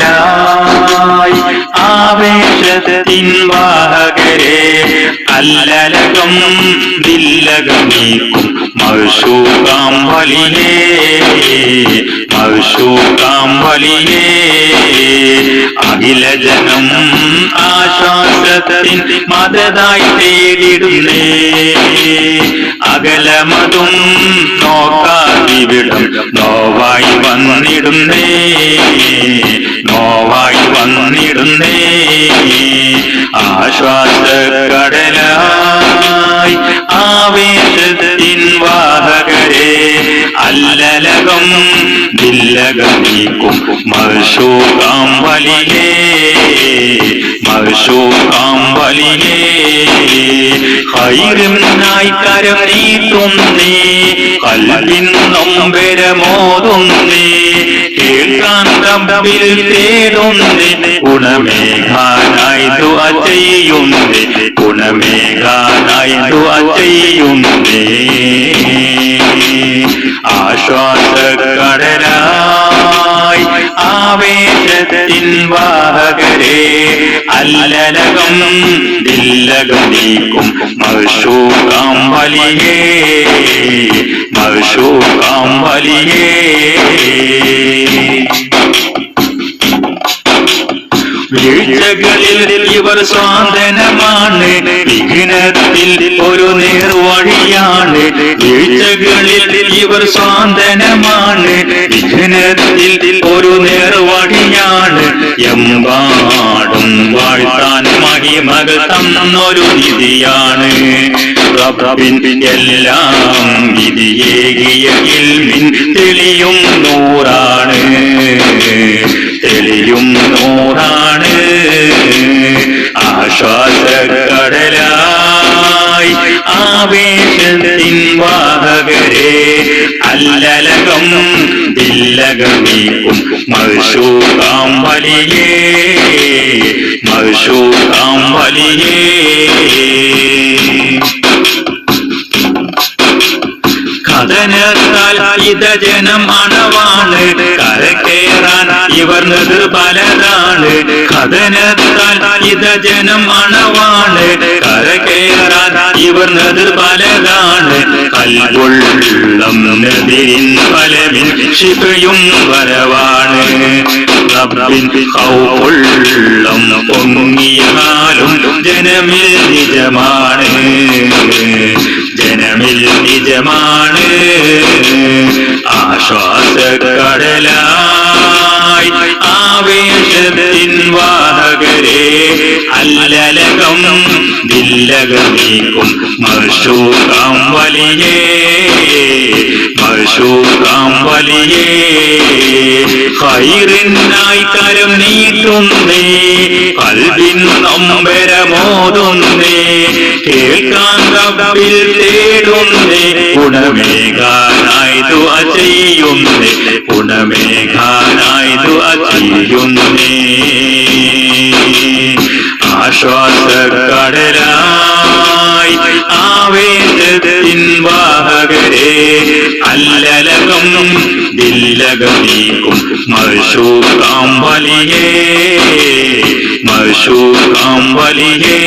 ആശ്വാസക്കടലായി ആവേശത്തിൻ വാഹകരെ അല്ലലകം ദില്ലകമീക്കും മഹ്ശൂഖാം വലിയേ മഹ്ശൂഖാം വലിയേ അഖിലജനം ആശ്വാസത്തിൻ മദതായി തേടിടുന്നേ അകലമതും നോക്കാതിവിടം നോവായി വന്നിടുന്നേ നോവായി വന്നിടുന്നേ ആശ്വാസക്കടലായി ആവേശത്തിൻ വാഹകരെ അല്ലലകം ദില്ലകമീക്കും മഹ്ശൂഖാം വലിയേ മഹ്ശൂഖാം വലിയേ ഖൈറിനായി കരം നീട്ടുന്നേ ഖൽബിൻ നൊമ്പരമോതുന്നേ കേൾക്കാൻ റബ്ബിൽ തേടുന്നേ ഗുണമേഘാനായി ദുആ ചെയ്യുന്നേ ഗുണമേഘാനായി ദുആ ചെയ്യുന്നേ ആശ്വാസക്കടലായി ആവേശത്തിൻ വാഹകരെ അല്ലലകം ദില്ലകമീക്കും മഹ്ശൂഖാം വലിയേ മഹ്ശൂഖാം വലിയേ വീഴ്ചകളിൽ ഇവർ സ്വാന്തനമാണ് വിഘ്നത്തിൽ ഒരു നേർവഴിയാണ് വീഴ്ചകളിൽ ഇവർ സ്വാന്തനമാണ് വിഘ്നത്തിൽ ഒരു നേർവഴിയാണ് എമ്പാടും വാഴ്ത്താൻ മഹിമകൾ തന്നൊരു നിധിയാണ് റബ്ബിൻ എല്ലാം വിധിയേകിയ ഇൽമിൻ തെളിയും നൂറാണ് തെളിയും നൂറാണ് ആശ്വാസക്കടലായി ആവേശത്തിൻ വാഹകരെ അല്ലലകം ദില്ലകമീക്കും മഹ്ശൂഖാം വലിയേ മഹ്ശൂഖാം വലിയേ കഥനത്താൽ ഇത ജനം അണവാണ് കരകേറാൻ ഇവർ നിർബലരാണ് കഥനത്താൽ ഇത ജനം അണവാണ് കരകേറാൻ ഇവർ നിർബലരാണ് കൽവുള്ളം നദിരിൻ ഫലമിൻ ശിഫയും വരവാണ് റബ്ബിൻ ഖൗഫുള്ളം പൊങ്ങിയാലും ജനമിൽ നിജമാണ് ജനമിൽ നിജമാണ് ആശ്വാസക്കടലായി ആവേശത്തിൻ വാഹകരെ അല്ലലകം ദില്ലകമീക്കും മഹ്ശൂഖാം വലിയേ മഹ്ശൂഖാം വലിയേ ഖൈറിനായി കരം നീട്ടുന്നേ ഖൽബിൻ നൊമ്പരമോതുന്നേ കേൾക്കാൻ റബ്ബിൽ തേടുന്നേ ഗുണമേഘാനായി ദുആ ചെയ്യുന്നേ ഗുണമേഘാനായി ദുആ ചെയ്യുന്നേ ആശ്വാസക്കടലായി ആവേശത്തിൻ വാഹകരെ അല്ലലകം ദില്ലകമീക്കും മഹ്ശൂഖാം വലിയേ മഹ്ശൂഖാം വലിയേ